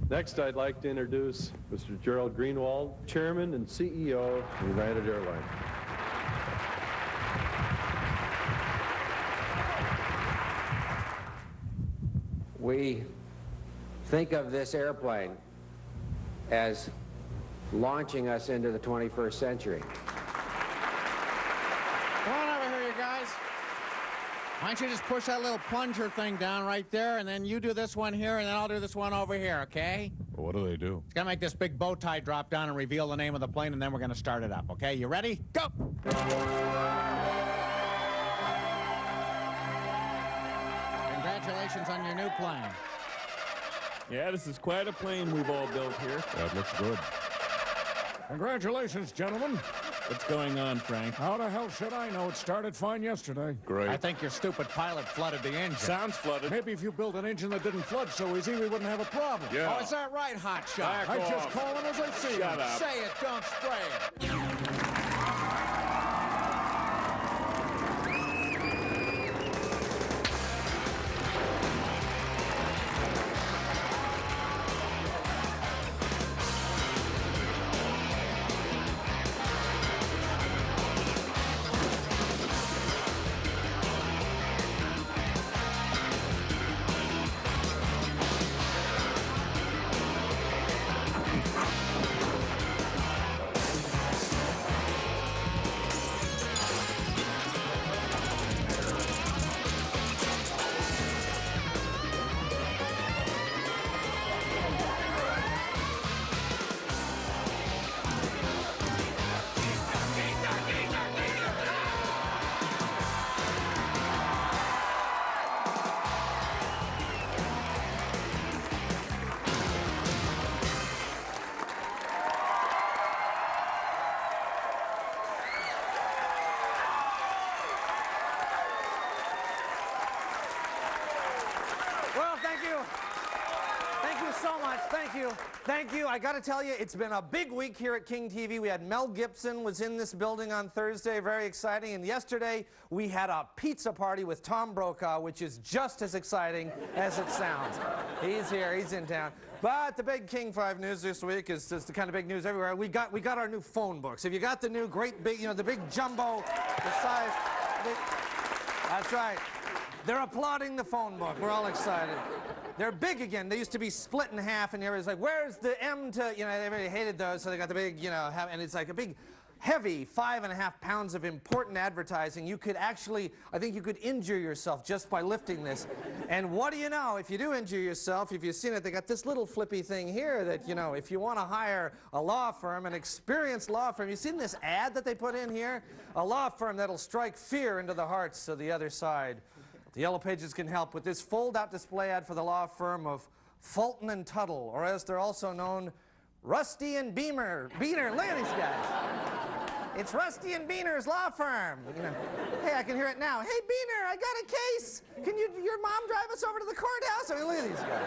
Next, I'd like to introduce Mr. Gerald Greenwald, Chairman and CEO of United Airlines. We think of this airplane as launching us into the 21st century. Come on over here, you guys. Why don't you just push that little plunger thing down right there, and then you do this one here, and then I'll do this one over here, okay? Well, what do they do? It's gonna make this big bow tie drop down and reveal the name of the plane, and then we're gonna start it up, okay? You ready? Go! Congratulations on your new plane. Yeah, this is quite a plane we've all built here. That looks good. Congratulations, gentlemen. What's going on, Frank? How the hell should I know? It started fine yesterday. Great. I think your stupid pilot flooded the engine. Sounds flooded. Maybe if you built an engine that didn't flood so easy, we wouldn't have a problem. Yeah. Oh, is that right, hotshot? Back I off. just call them as I see Shut them. up. Say it, don't spray it. Well, thank you. Thank you so much. Thank you. Thank you. I got to tell you, it's been a big week here at King TV. We had Mel Gibson was in this building on Thursday. Very exciting. And yesterday, we had a pizza party with Tom Brokaw, which is just as exciting as it sounds. He's here. He's in town. But the big King 5 news this week is just the kind of big news everywhere. We got our new phone books. Have you got the new great big, the big jumbo, the size? That's right. They're applauding the phone book. We're all excited. They're big again. They used to be split in half, and everybody's like, where's the M to, everybody hated those, so they got the big, and it's like a big, heavy 5.5 pounds of important advertising. You could actually, I think you could injure yourself just by lifting this. And what do you know, if you do injure yourself, if you've seen it, they got this little flippy thing here that, if you want to hire a law firm, an experienced law firm, you've seen this ad that they put in here? A law firm that'll strike fear into the hearts of the other side. The Yellow Pages can help with this fold-out display ad for the law firm of Fulton and Tuttle, or as they're also known, Rusty and Beamer. Beaner, look at these guys. It's Rusty and Beaner's law firm. Hey, I can hear it now. Hey, Beaner, I got a case. Can your mom drive us over to the courthouse? I mean, look at these guys.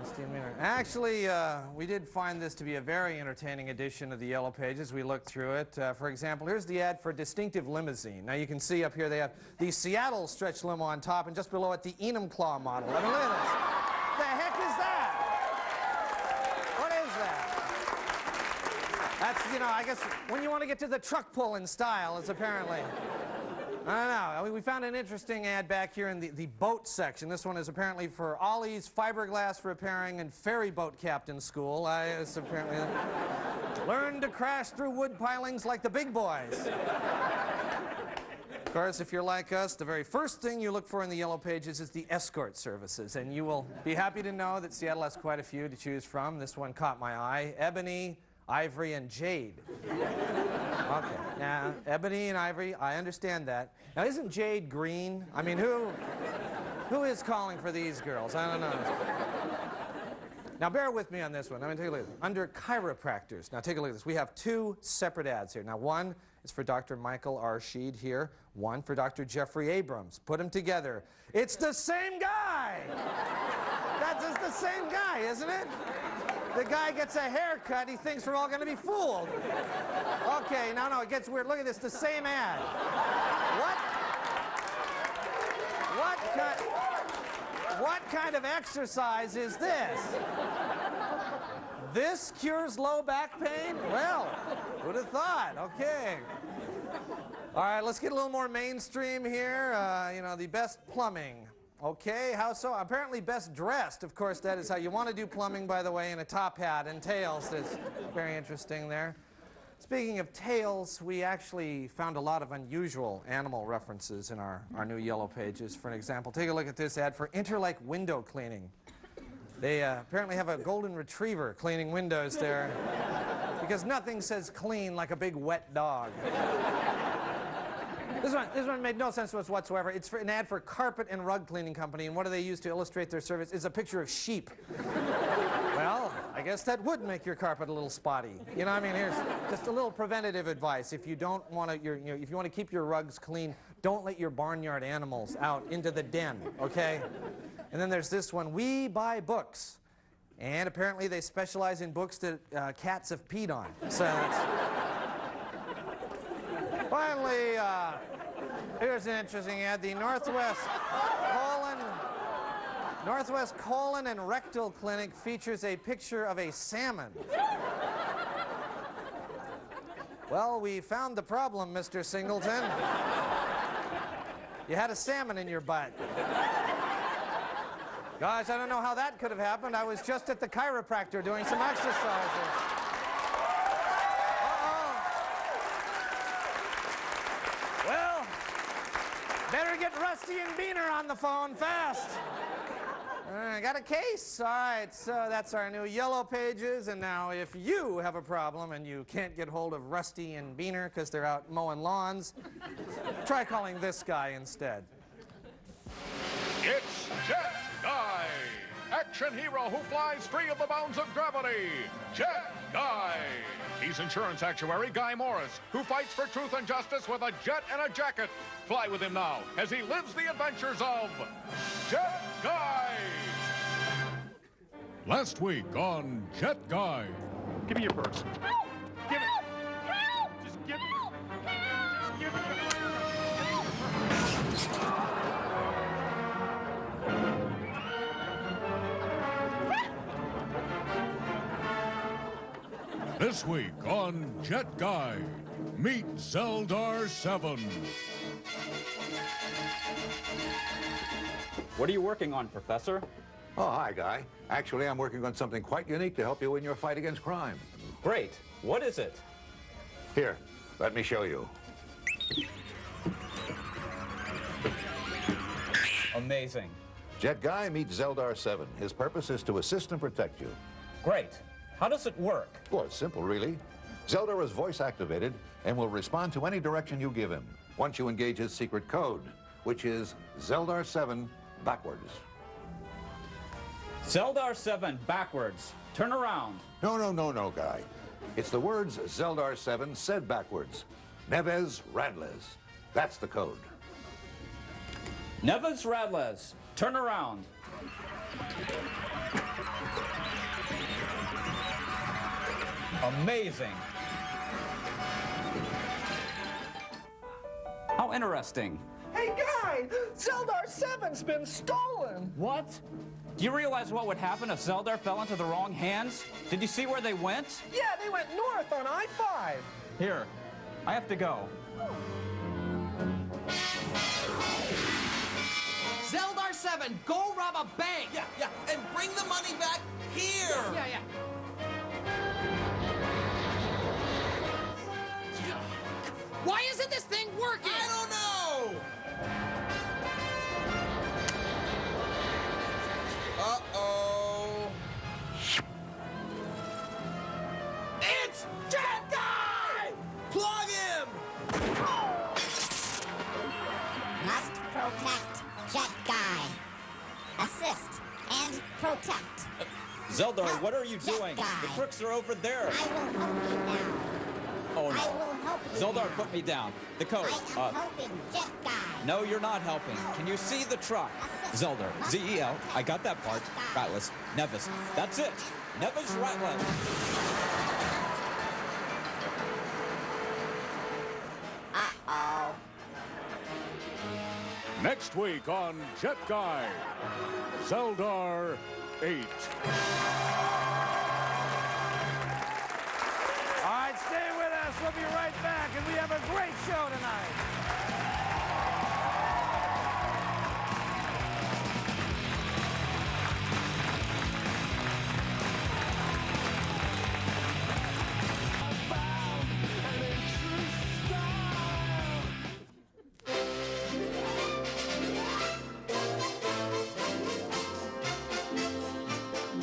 Rusty and Beaner. Actually, we did find this to be a very entertaining edition of the Yellow Pages. We looked through it. For example, here's the ad for a distinctive limousine. Now, you can see up here they have the Seattle stretch limo on top, and just below it, the Enumclaw model. I mean, look at this. The heck is that? What is that? That's, I guess when you want to get to the truck pulling style, it's apparently. I don't know. We found an interesting ad back here in the boat section. This one is apparently for Ollie's fiberglass repairing and ferry boat captain school. It's apparently learn to crash through wood pilings like the big boys. Of course, if you're like us, the very first thing you look for in the Yellow Pages is the escort services, and you will be happy to know that Seattle has quite a few to choose from. This one caught my eye: ebony, ivory, and jade. Okay, now, ebony and ivory, I understand that. Now, isn't jade green? I mean, who is calling for these girls? I don't know. Now, bear with me on this one. I'm going to take a look at this. Under chiropractors, now take a look at this. We have two separate ads here. Now, one is for Dr. Michael R. Sheed here, one for Dr. Jeffrey Abrams. Put them together. It's the same guy! That's just the same guy, isn't it? The guy gets a haircut, he thinks we're all going to be fooled. Okay, no, it gets weird. Look at this, the same ad. What What kind of exercise is this? This cures low back pain? Well, who'd have thought? Okay. All right, let's get a little more mainstream here. You know, the best plumbing. Okay, how so? Apparently best dressed. Of course, that is how you want to do plumbing, by the way, in a top hat and tails. That's very interesting there. Speaking of tails, we actually found a lot of unusual animal references in our new yellow pages. For an example, take a look at this ad for Interlake window cleaning. They apparently have a golden retriever cleaning windows there because nothing says clean like a big wet dog. This one made no sense to us whatsoever. It's for an ad for Carpet and Rug Cleaning Company, and what do they use to illustrate their service? It's a picture of sheep. Well, I guess that would make your carpet a little spotty. You know, I mean, here's just a little preventative advice. If you don't want to, if you want to keep your rugs clean, don't let your barnyard animals out into the den, okay? And then there's this one, We Buy Books. And apparently they specialize in books that cats have peed on. So that's... Finally, here's an interesting ad. The Northwest Colon and Rectal Clinic features a picture of a salmon. Well, we found the problem, Mr. Singleton. You had a salmon in your butt. Gosh, I don't know how that could have happened. I was just at the chiropractor doing some exercises. Well, better get Rusty and Beaner on the phone fast. I got a case. All right, so that's our new yellow pages. And now if you have a problem and you can't get hold of Rusty and Beaner because they're out mowing lawns, try calling this guy instead. It's Jet Guy, action hero who flies free of the bounds of gravity. Jet Guy. He's insurance actuary Guy Morris, who fights for truth and justice with a jet and a jacket. Fly with him now as he lives the adventures of Jet Guy. Last week on Jet Guy. Give me your purse. Give it. Just give it. Just give it. This week on Jet Guy, meet Zeldar 7. What are you working on, Professor? Oh, hi, Guy. Actually, I'm working on something quite unique to help you in your fight against crime. Great. What is it? Here, let me show you. Amazing. Jet Guy meets Zeldar 7. His purpose is to assist and protect you. Great. How does it work? Well, it's simple, really. Zeldar is voice-activated and will respond to any direction you give him once you engage his secret code, which is Zeldar 7 backwards. Zeldar 7 backwards. Turn around. No, Guy. It's the words Zeldar 7 said backwards. Neves Radles. That's the code. Neves Radles. Turn around. Amazing. How interesting. Hey, Guy! Zeldar 7's been stolen! What? Do you realize what would happen if Zeldar fell into the wrong hands? Did you see where they went? Yeah, they went north on I-5. Here, I have to go. Zeldar 7, go rob a bank! Yeah, and bring the money back here! Yeah. Why isn't this thing working? I don't know! Uh-oh. It's Jet Guy! Plug him! Must protect Jet Guy. Assist and protect. Zeldar, what are you doing? Guy. The crooks are over there. I will help you now. Oh, I no. will help you Zeldar, now. put me down. The code. I am helping Jet Guy. No, you're not helping. Can you see the truck? Zeldar. Z-E-L. I got that part. Rattless. Nevis. That's it. Nevis Rattless. Uh-oh. Next week on Jet Guy, Zeldar 8. All right, stay with us. We'll be right back, and we have a great show tonight.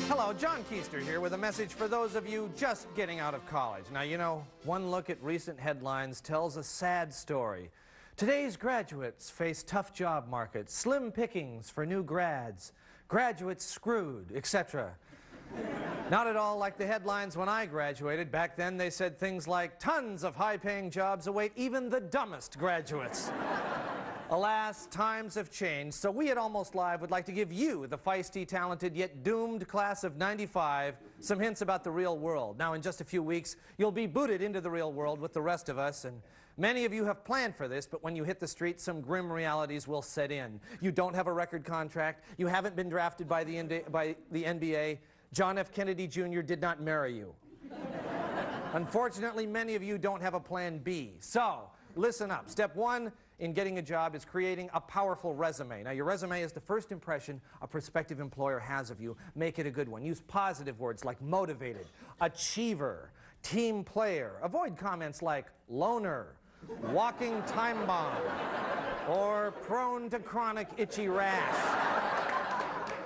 Hello, John Keister here with a message for those of you just getting out of college. Now, you know, one look at recent headlines tells a sad story. Today's graduates face tough job markets, slim pickings for new grads, graduates screwed, etc. Not at all like the headlines when I graduated. Back then they said things like, tons of high-paying jobs await even the dumbest graduates. Alas, times have changed, so we at Almost Live would like to give you, the feisty, talented, yet doomed class of '95, some hints about the real world. Now, in just a few weeks, you'll be booted into the real world with the rest of us, and many of you have planned for this, but when you hit the street, some grim realities will set in. You don't have a record contract, you haven't been drafted by the NBA, John F. Kennedy Jr. did not marry you. Unfortunately, many of you don't have a plan B. So, listen up. Step one in getting a job is creating a powerful resume. Now, your resume is the first impression a prospective employer has of you. Make it a good one. Use positive words like motivated, achiever, team player. Avoid comments like loner, walking time bomb, or prone to chronic itchy rash.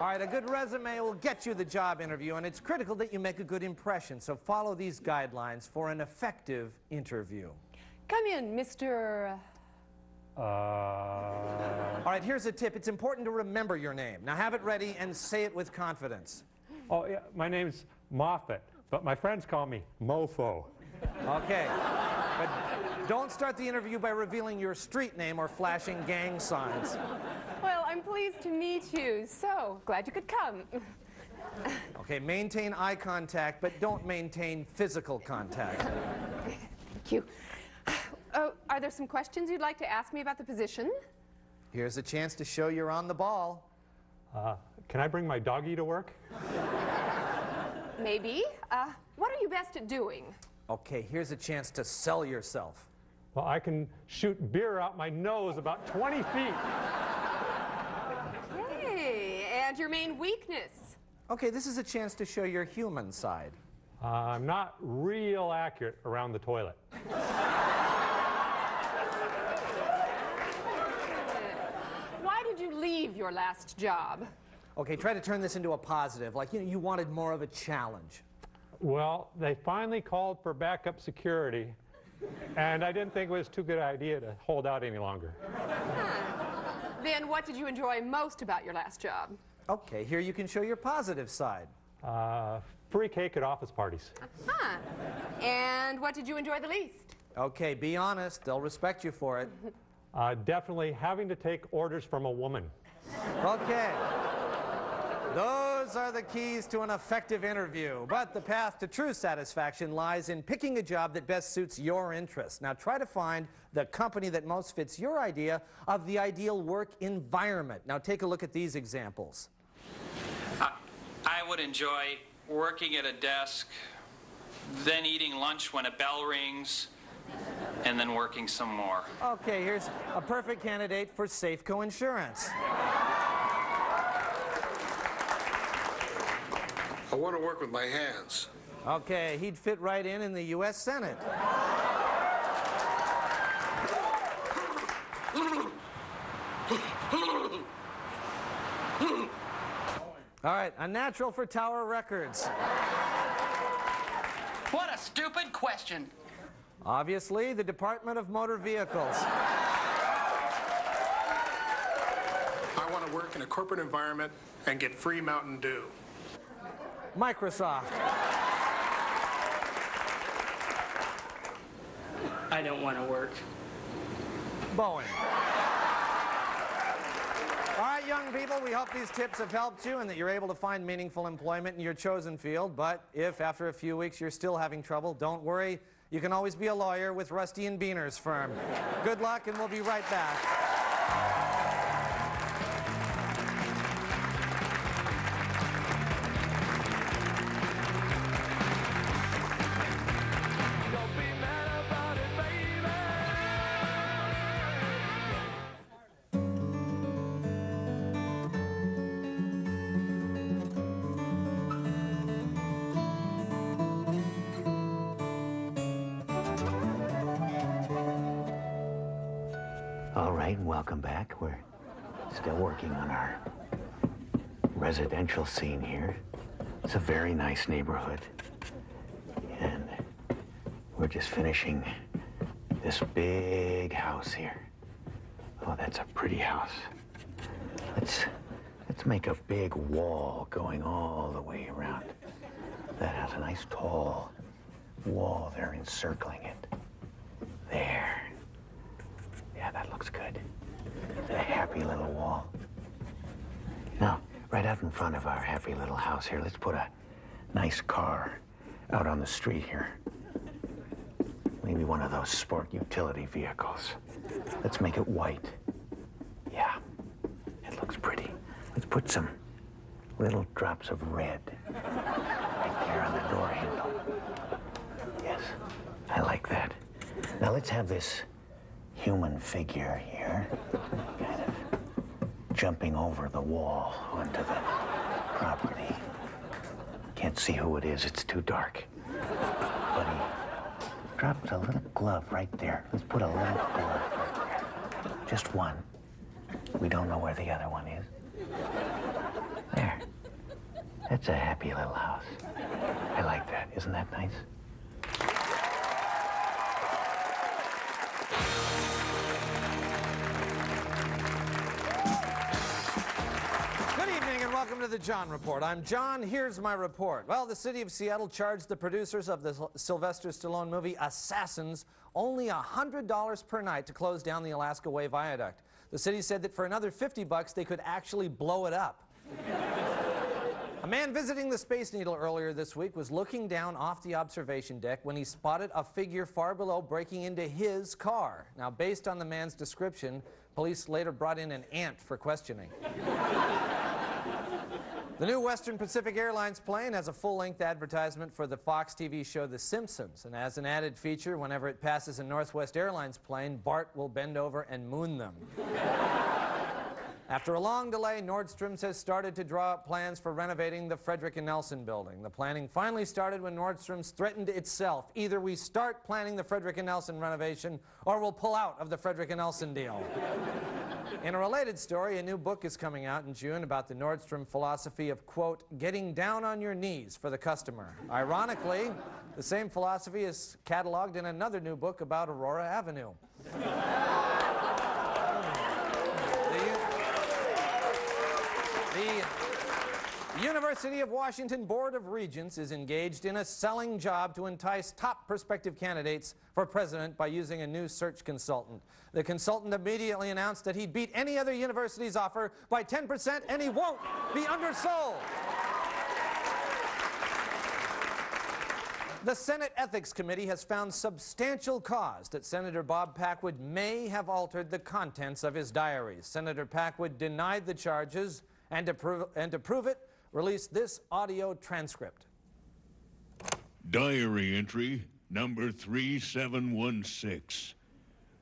All right, a good resume will get you the job interview, and it's critical that you make a good impression, so follow these guidelines for an effective interview. Come in, Mr. All right, here's a tip. It's important to remember your name. Now have it ready and say it with confidence. Oh, yeah, my name's Moffat, but my friends call me Mofo. Okay, but don't start the interview by revealing your street name or flashing gang signs. Well, I'm pleased to meet you, so glad you could come. Okay, maintain eye contact, but don't maintain physical contact. Thank you. Oh, are there some questions you'd like to ask me about the position? Here's a chance to show you're on the ball. Can I bring my doggy to work? Maybe. What are you best at doing? Okay, here's a chance to sell yourself. Well, I can shoot beer out my nose about 20 feet. Hey, and your main weakness? Okay, this is a chance to show your human side. I'm not real accurate around the toilet. Why did you leave your last job? Okay, try to turn this into a positive, like, you wanted more of a challenge. Well, they finally called for backup security, and I didn't think it was too good an idea to hold out any longer. Then what did you enjoy most about your last job? Okay, here you can show your positive side. Free cake at office parties. And what did you enjoy the least? Okay, be honest. They'll respect you for it. Definitely having to take orders from a woman. Okay. Those are the keys to an effective interview. But the path to true satisfaction lies in picking a job that best suits your interests. Now try to find the company that most fits your idea of the ideal work environment. Now take a look at these examples. I would enjoy working at a desk, then eating lunch when a bell rings, and then working some more. Okay, here's a perfect candidate for Safeco Insurance. I want to work with my hands. Okay, he'd fit right in the U.S. Senate. All right, a natural for Tower Records. What a stupid question. Obviously, the Department of Motor Vehicles. I want to work in a corporate environment and get free Mountain Dew. Microsoft. I don't want to work. Boeing. All right, young people, we hope these tips have helped you and that you're able to find meaningful employment in your chosen field. But if after a few weeks you're still having trouble, don't worry. You can always be a lawyer with Rusty and Beaner's firm. Good luck, and we'll be right back. All right, welcome back. We're still working on our residential scene here. It's a very nice neighborhood. And we're just finishing this big house here. Oh, that's a pretty house. Let's make a big wall going all the way around. That has a nice tall wall there encircling it. There. Yeah, that looks good. A happy little wall. Now, right out in front of our happy little house here, let's put a nice car out on the street here. Maybe one of those sport utility vehicles. Let's make it white. Yeah, it looks pretty. Let's put some little drops of red right there on the door handle. Yes, I like that. Now let's have this human figure here, kind of jumping over the wall onto the property. Can't see who it is, it's too dark. But he dropped a little glove right there. Let's put a little glove right there. Just one. We don't know where the other one is. There. That's a happy little house. I like that. Isn't that nice? Good evening and welcome to the John Report. I'm John. Here's my report. Well, the city of Seattle charged the producers of the Sylvester Stallone movie Assassins only $100 per night to close down the Alaska Way Viaduct. The city said that for another $50 they could actually blow it up. A man visiting the Space Needle earlier this week was looking down off the observation deck when he spotted a figure far below breaking into his car. Now, based on the man's description, police later brought in an ant for questioning. The new Western Pacific Airlines plane has a full-length advertisement for the Fox TV show The Simpsons, and as an added feature, whenever it passes a Northwest Airlines plane, Bart will bend over and moon them. After a long delay, Nordstrom's has started to draw up plans for renovating the Frederick and Nelson building. The planning finally started when Nordstrom's threatened itself. Either we start planning the Frederick and Nelson renovation, or we'll pull out of the Frederick and Nelson deal. In a related story, a new book is coming out in June about the Nordstrom philosophy of, quote, getting down on your knees for the customer. Ironically, the same philosophy is cataloged in another new book about Aurora Avenue. The University of Washington Board of Regents is engaged in a selling job to entice top prospective candidates for president by using a new search consultant. The consultant immediately announced that he'd beat any other university's offer by 10% and he won't be undersold. The Senate Ethics Committee has found substantial cause that Senator Bob Packwood may have altered the contents of his diaries. Senator Packwood denied the charges and to prove it, released this audio transcript. Diary entry number 3716.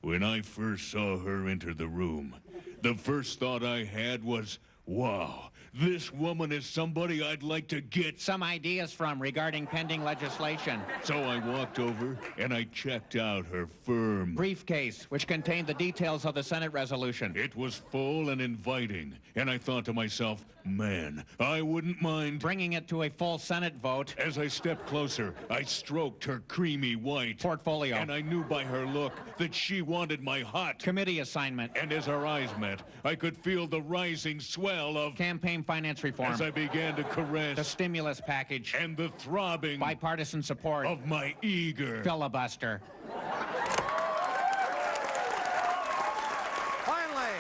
When I first saw her enter the room, the first thought I had was, wow, this woman is somebody I'd like to get some ideas from regarding pending legislation. So I walked over and I checked out her firm briefcase, which contained the details of the Senate resolution. It was full and inviting, and I thought to myself, man, I wouldn't mind bringing it to a full Senate vote. As I stepped closer, I stroked her creamy white portfolio, and I knew by her look that she wanted my hot committee assignment. And as our eyes met, I could feel the rising swell of campaign finance reform as I began to caress the stimulus package and the throbbing bipartisan support of my eager filibuster. Finally,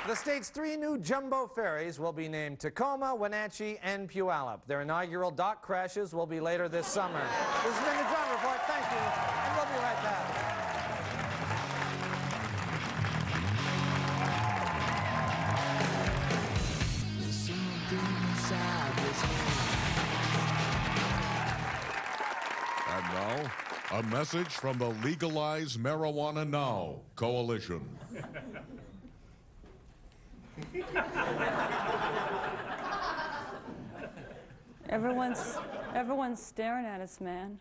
the state's 3 new jumbo ferries will be named Tacoma, Wenatchee, and Puyallup. Their inaugural dock crashes will be later this summer. This has been the John Report. Thank you, and we'll be right back. And now, a message from the Legalize Marijuana Now Coalition. Everyone's staring at us, man.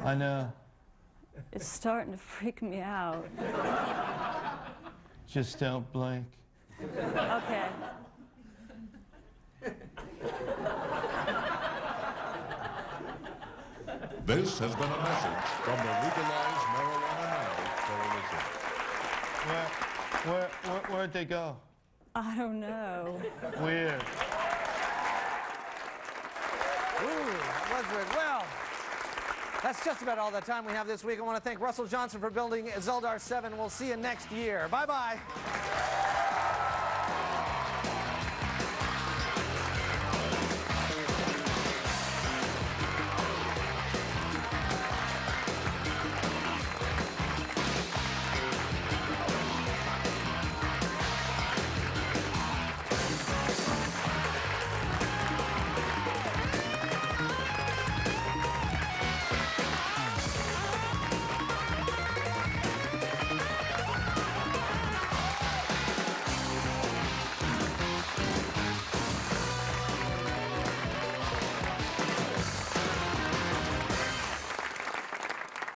I know. It's starting to freak me out. Just don't blink. Okay. This has been a message from the Legalize Marijuana Now Coalition. Where'd they go? I don't know. Weird. Ooh, that was weird. Well, that's just about all the time we have this week. I want to thank Russell Johnson for building Zeldar 7. We'll see you next year. Bye-bye.